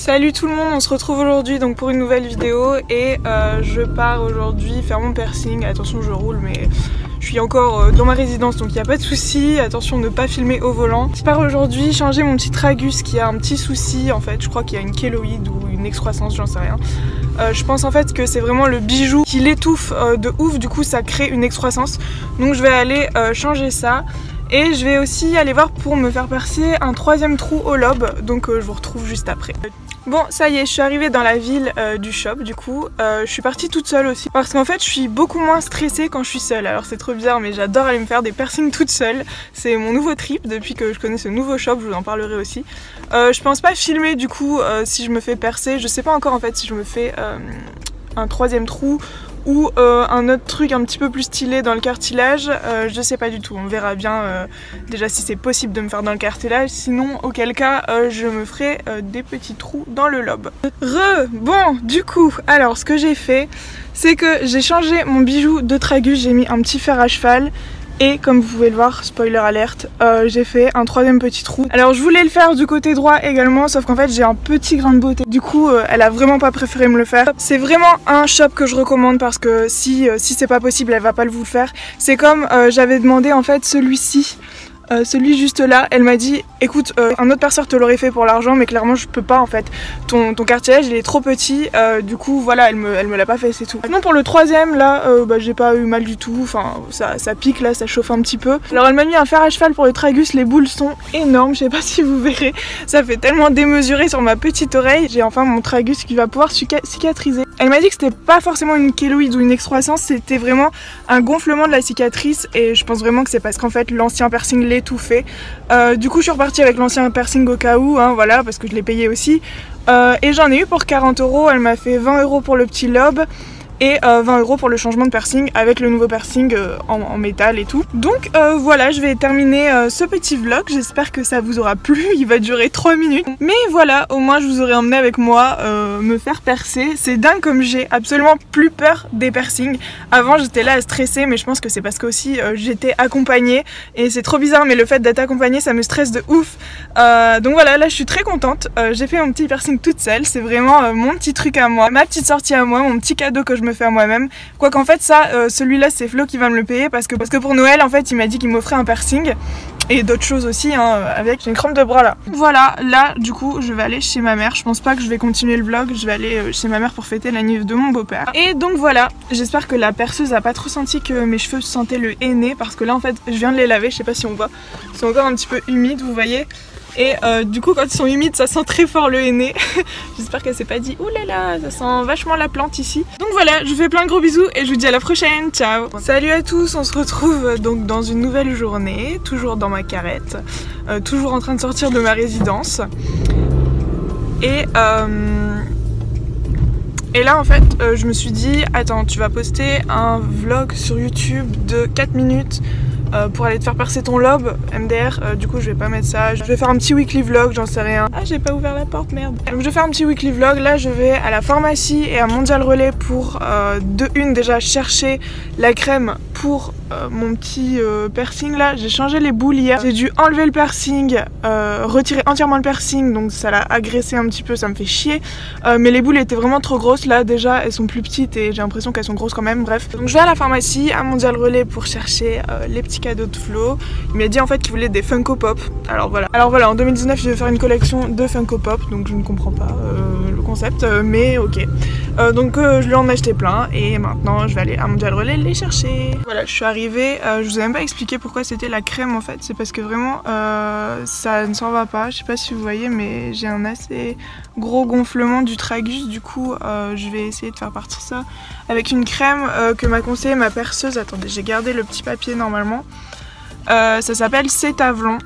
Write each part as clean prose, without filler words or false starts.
Salut tout le monde, on se retrouve aujourd'hui donc pour une nouvelle vidéo et je pars aujourd'hui faire mon piercing. Attention, je roule mais je suis encore dans ma résidence donc il n'y a pas de souci. Attention de ne pas filmer au volant. Je pars aujourd'hui changer mon petit tragus qui a un petit souci en fait. Je crois qu'il y a une kéloïde ou une excroissance, j'en sais rien. Je pense en fait que c'est vraiment le bijou qui l'étouffe de ouf, du coup ça crée une excroissance. Donc je vais aller changer ça. Et je vais aussi aller voir pour me faire percer un troisième trou au lobe, donc je vous retrouve juste après. Bon, ça y est, je suis arrivée dans la ville du shop, du coup, je suis partie toute seule aussi. Parce qu'en fait, je suis beaucoup moins stressée quand je suis seule. Alors c'est trop bizarre, mais j'adore aller me faire des piercings toute seule. C'est mon nouveau trip depuis que je connais ce nouveau shop, je vous en parlerai aussi. Je pense pas filmer du coup si je me fais percer. Je sais pas encore en fait si je me fais un troisième trou ou un autre truc un petit peu plus stylé dans le cartilage, je sais pas du tout, on verra bien déjà si c'est possible de me faire dans le cartilage, sinon auquel cas je me ferai des petits trous dans le lobe. Bon, du coup, alors ce que j'ai fait, c'est que j'ai changé mon bijou de tragus, j'ai mis un petit fer à cheval. Et comme vous pouvez le voir, spoiler alerte, j'ai fait un troisième petit trou. Alors je voulais le faire du côté droit également, sauf qu'en fait j'ai un petit grain de beauté. Du coup elle a vraiment pas préféré me le faire. C'est vraiment un shop que je recommande parce que si c'est pas possible, elle va pas vous le faire. C'est comme j'avais demandé en fait celui-ci. Celui juste là, elle m'a dit écoute, un autre perceur te l'aurait fait pour l'argent mais clairement je peux pas en fait, ton cartilage il est trop petit, du coup voilà, elle me l'a pas fait, c'est tout. Maintenant pour le troisième là, j'ai pas eu mal du tout, enfin ça pique là, ça chauffe un petit peu. Alors elle m'a mis un fer à cheval pour le tragus, les boules sont énormes, je sais pas si vous verrez, ça fait tellement démesuré sur ma petite oreille. J'ai enfin mon tragus qui va pouvoir cicatriser. Elle m'a dit que c'était pas forcément une kéloïde ou une excroissance, c'était vraiment un gonflement de la cicatrice et je pense vraiment que c'est parce qu'en fait l'ancien piercing l'étouffait. Du coup je suis repartie avec l'ancien piercing au cas où, hein, voilà, parce que je l'ai payé aussi. Et j'en ai eu pour 40 €, elle m'a fait 20 € pour le petit lobe. Et 20 € pour le changement de piercing avec le nouveau piercing en métal et tout. Donc voilà, je vais terminer ce petit vlog, j'espère que ça vous aura plu, il va durer 3 minutes. Mais voilà, au moins je vous aurais emmené avec moi me faire percer. C'est dingue comme j'ai absolument plus peur des piercings. Avant j'étais là à stresser, mais je pense que c'est parce que aussi j'étais accompagnée. Et c'est trop bizarre, mais le fait d'être accompagnée ça me stresse de ouf. Donc voilà, là je suis très contente. J'ai fait mon petit piercing toute seule, c'est vraiment mon petit truc à moi, ma petite sortie à moi, mon petit cadeau que je me fais à moi-même. Quoi qu'en fait ça, celui-là c'est Flo qui va me le payer parce que pour Noël en fait il m'a dit qu'il m'offrait un piercing et d'autres choses aussi hein, avec. J'ai une crampe de bras là. Voilà, là du coup je vais aller chez ma mère. Je pense pas que je vais continuer le vlog, je vais aller chez ma mère pour fêter l'anniversaire de mon beau-père. Et donc voilà, j'espère que la perceuse a pas trop senti que mes cheveux sentaient le henné parce que là en fait je viens de les laver, je sais pas si on voit, ils sont encore un petit peu humides, vous voyez. Et du coup quand ils sont humides ça sent très fort le henné. J'espère qu'elle s'est pas dit oulala, ça sent vachement la plante ici. Donc voilà, je vous fais plein de gros bisous et je vous dis à la prochaine, ciao. Salut à tous, on se retrouve donc dans une nouvelle journée, toujours dans ma carrette, toujours en train de sortir de ma résidence. Et là en fait je me suis dit attends, tu vas poster un vlog sur YouTube de 4 minutes pour aller te faire percer ton lobe, MDR, du coup je vais pas mettre ça, je vais faire un petit weekly vlog, j'en sais rien. Ah j'ai pas ouvert la porte, merde. Donc je vais faire un petit weekly vlog, là je vais à la pharmacie et à Mondial Relais pour de une déjà chercher la crème pour mon petit piercing là. J'ai changé les boules hier, j'ai dû enlever le piercing, retirer entièrement le piercing, donc ça l'a agressé un petit peu, ça me fait chier. Mais les boules étaient vraiment trop grosses, là déjà elles sont plus petites et j'ai l'impression qu'elles sont grosses quand même, bref. Donc je vais à la pharmacie, à Mondial Relais pour chercher les petits cadeaux de Flo. Il m'a dit en fait qu'il voulait des Funko Pop. Alors voilà, en 2019 je vais faire une collection de Funko Pop, donc je ne comprends pas le concept, mais ok. Donc je lui en ai acheté plein et maintenant je vais aller à Mondial Relais les chercher. Voilà, je suis arrivée, je vous ai même pas expliqué pourquoi c'était la crème en fait, c'est parce que vraiment ça ne s'en va pas, je sais pas si vous voyez mais j'ai un assez gros gonflement du tragus, du coup je vais essayer de faire partir ça avec une crème que m'a conseillé ma perceuse. Attendez, j'ai gardé le petit papier normalement. Ça s'appelle Cétavlon.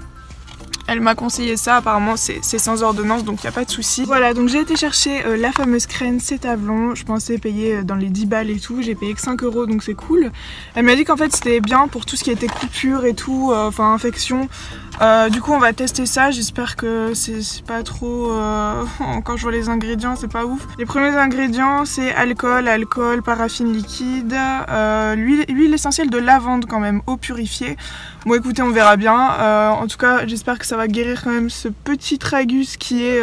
Elle m'a conseillé ça, apparemment c'est sans ordonnance donc il n'y a pas de souci. Voilà, donc j'ai été chercher la fameuse crème Cétavlon. Je pensais payer dans les 10 balles et tout, j'ai payé que 5 € donc c'est cool. Elle m'a dit qu'en fait c'était bien pour tout ce qui était coupure et tout, enfin infection. Du coup on va tester ça, j'espère que c'est pas trop... quand je vois les ingrédients c'est pas ouf. Les premiers ingrédients c'est alcool, paraffine liquide, huile essentielle de lavande quand même, eau purifiée. Bon écoutez on verra bien, en tout cas j'espère que ça va guérir quand même ce petit tragus qui est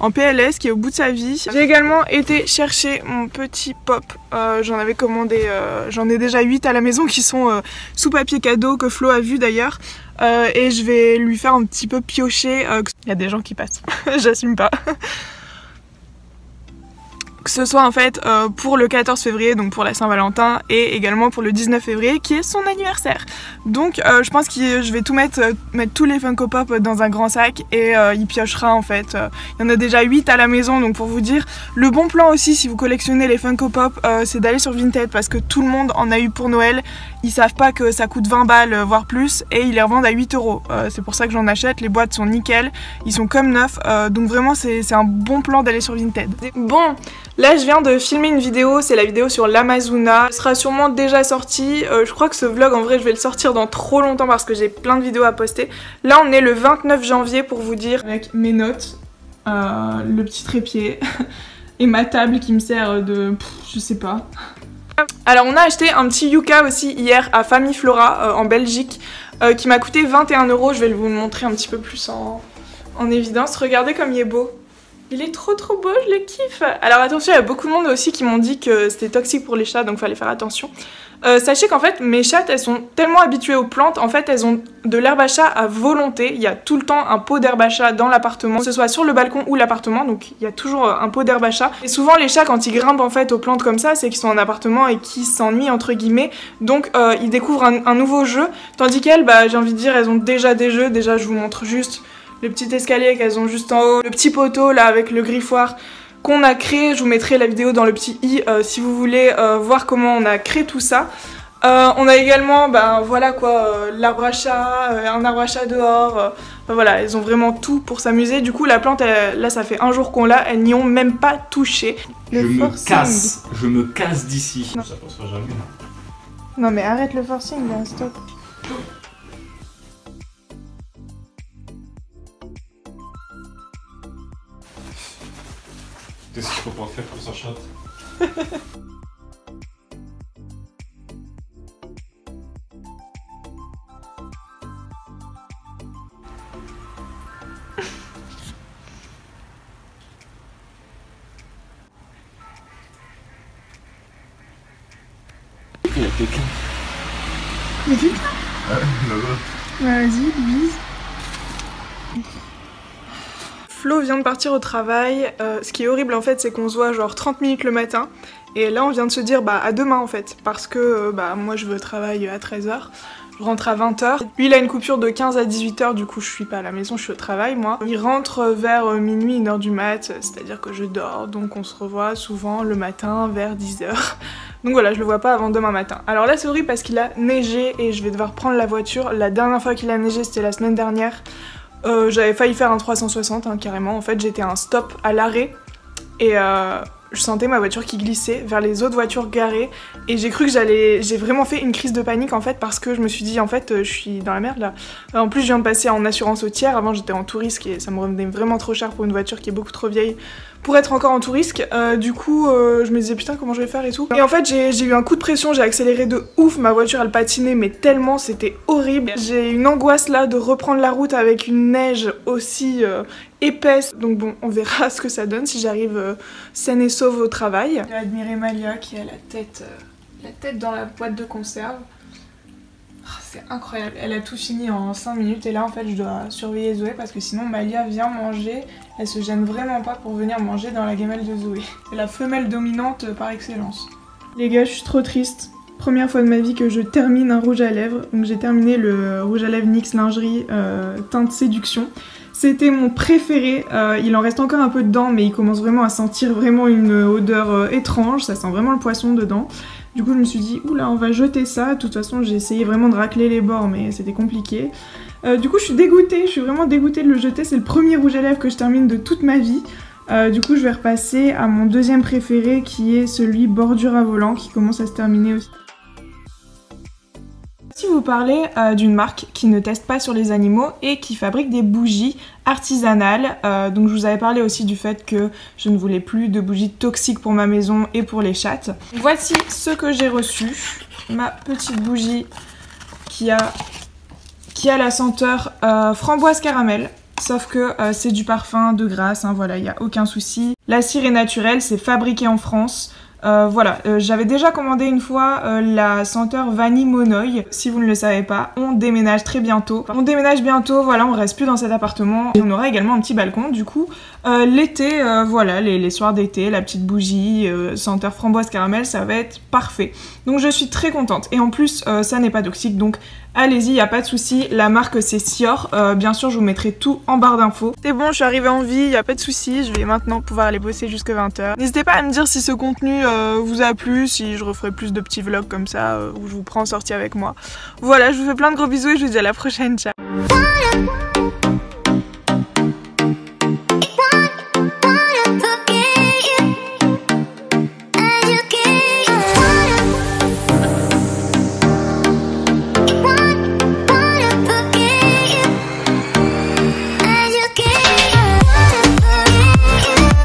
en PLS, qui est au bout de sa vie. J'ai également été chercher mon petit pop. J'en avais commandé, j'en ai déjà 8 à la maison qui sont sous papier cadeau, que Flo a vu d'ailleurs. Et je vais lui faire un petit peu piocher. Il y a des gens qui passent, j'assume pas. Que ce soit en fait pour le 14 février, donc pour la Saint-Valentin, et également pour le 19 février qui est son anniversaire. Donc je pense que je vais tout mettre tous les Funko Pop dans un grand sac et il piochera en fait. Il y en a déjà 8 à la maison, donc pour vous dire, le bon plan aussi si vous collectionnez les Funko Pop, c'est d'aller sur Vinted parce que tout le monde en a eu pour Noël. Ils savent pas que ça coûte 20 balles voire plus et ils les revendent à 8 €. C'est pour ça que j'en achète, les boîtes sont nickel, ils sont comme neufs, donc vraiment c'est un bon plan d'aller sur Vinted. Bon, là je viens de filmer une vidéo, c'est la vidéo sur l'Amazona, elle sera sûrement déjà sortie, je crois que ce vlog en vrai je vais le sortir dans trop longtemps parce que j'ai plein de vidéos à poster. Là on est le 29 janvier pour vous dire, avec mes notes, le petit trépied et ma table qui me sert de... je sais pas. Alors on a acheté un petit Yuka aussi hier à Famille Flora en Belgique qui m'a coûté 21 €, je vais vous le montrer un petit peu plus en évidence. Regardez comme il est beau. Il est trop beau, je le kiffe. Alors attention, il y a beaucoup de monde aussi qui m'ont dit que c'était toxique pour les chats, donc fallait faire attention. Sachez qu'en fait mes chattes elles sont tellement habituées aux plantes, en fait elles ont de l'herbe à chat à volonté. Il y a tout le temps un pot d'herbe à chat dans l'appartement, que ce soit sur le balcon ou l'appartement, donc il y a toujours un pot d'herbe à chat. Et souvent les chats quand ils grimpent en fait aux plantes comme ça, c'est qu'ils sont en appartement et qu'ils s'ennuient entre guillemets, donc ils découvrent un nouveau jeu, tandis qu'elles, bah, j'ai envie de dire, elles ont déjà des jeux. Déjà je vous montre juste le petit escalier qu'elles ont juste en haut, le petit poteau là avec le griffoir qu'on a créé, je vous mettrai la vidéo dans le petit i si vous voulez voir comment on a créé tout ça. On a également, ben voilà quoi, l'arbre à chat, un arbre à chat dehors, ben voilà, elles ont vraiment tout pour s'amuser. Du coup la plante, là ça fait un jour qu'on l'a, elles n'y ont même pas touché. Je me casse d'ici. Ça passera jamais. Non mais arrête le forcing là, stop. Qu'est-ce qu'il faut pas faire pour sa chatte? Il y a quelqu'un. Il y a quelqu'un? Ouais, là-bas. Vas-y, bise. Flo vient de partir au travail, ce qui est horrible en fait c'est qu'on se voit genre 30 minutes le matin et là on vient de se dire bah à demain en fait parce que bah moi je veux travailler à 13 h, je rentre à 20 h. Lui il a une coupure de 15 à 18 h, du coup je suis pas à la maison, je suis au travail moi. Il rentre vers minuit, 1 h du mat, c'est à dire que je dors, donc on se revoit souvent le matin vers 10 h. Donc voilà, je le vois pas avant demain matin. Alors là c'est horrible parce qu'il a neigé et je vais devoir prendre la voiture. La dernière fois qu'il a neigé c'était la semaine dernière. J'avais failli faire un 360 hein, carrément, en fait j'étais à un stop à l'arrêt et je sentais ma voiture qui glissait vers les autres voitures garées et j'ai cru que j'ai vraiment fait une crise de panique en fait parce que je me suis dit en fait je suis dans la merde là. En plus je viens de passer en assurance au tiers, avant j'étais en tout risque et ça me revenait vraiment trop cher pour une voiture qui est beaucoup trop vieille pour être encore en tout risque. Du coup je me disais putain comment je vais faire et tout. Et en fait j'ai eu un coup de pression, j'ai accéléré de ouf, ma voiture elle patinait mais tellement, c'était horrible. J'ai une angoisse là de reprendre la route avec une neige aussi épaisse. Donc bon on verra ce que ça donne si j'arrive saine et sauve au travail. J'ai admiré Malia qui a la tête dans la boîte de conserve. C'est incroyable, elle a tout fini en 5 minutes et là en fait je dois surveiller Zoé parce que sinon Malia vient manger, elle se gêne vraiment pas pour venir manger dans la gamelle de Zoé. C'est la femelle dominante par excellence. Les gars je suis trop triste, première fois de ma vie que je termine un rouge à lèvres, donc j'ai terminé le rouge à lèvres NYX Lingerie teinte séduction. C'était mon préféré, il en reste encore un peu dedans mais il commence vraiment à sentir vraiment une odeur étrange, ça sent vraiment le poisson dedans. Du coup je me suis dit oula on va jeter ça, de toute façon j'ai essayé vraiment de racler les bords mais c'était compliqué. Du coup je suis dégoûtée, je suis vraiment dégoûtée de le jeter, c'est le premier rouge à lèvres que je termine de toute ma vie. Du coup je vais repasser à mon deuxième préféré qui est celui bordure à volant qui commence à se terminer aussi. Si vous parlez d'une marque qui ne teste pas sur les animaux et qui fabrique des bougies artisanales, donc je vous avais parlé aussi du fait que je ne voulais plus de bougies toxiques pour ma maison et pour les chattes. Voici ce que j'ai reçu, ma petite bougie qui a la senteur framboise caramel. sauf que c'est du parfum de grâce, hein, voilà, il n'y a aucun souci. La cire est naturelle, c'est fabriqué en France. Voilà, j'avais déjà commandé une fois la senteur Vanille Monoï. Si vous ne le savez pas, on déménage très bientôt. On déménage bientôt, voilà, on reste plus dans cet appartement. Et on aura également un petit balcon, du coup. L'été, voilà, les soirs d'été, la petite bougie, senteur framboise caramel, ça va être parfait. Donc je suis très contente. Et en plus, ça n'est pas toxique, donc allez-y, y a pas de souci. La marque c'est Sior. Bien sûr, je vous mettrai tout en barre d'infos. C'est bon, je suis arrivée en vie, y a pas de souci. Je vais maintenant pouvoir aller bosser jusque 20 h. N'hésitez pas à me dire si ce contenu vous a plu, si je referai plus de petits vlogs comme ça où je vous prends en sortie avec moi. Voilà, je vous fais plein de gros bisous et je vous dis à la prochaine. Ciao.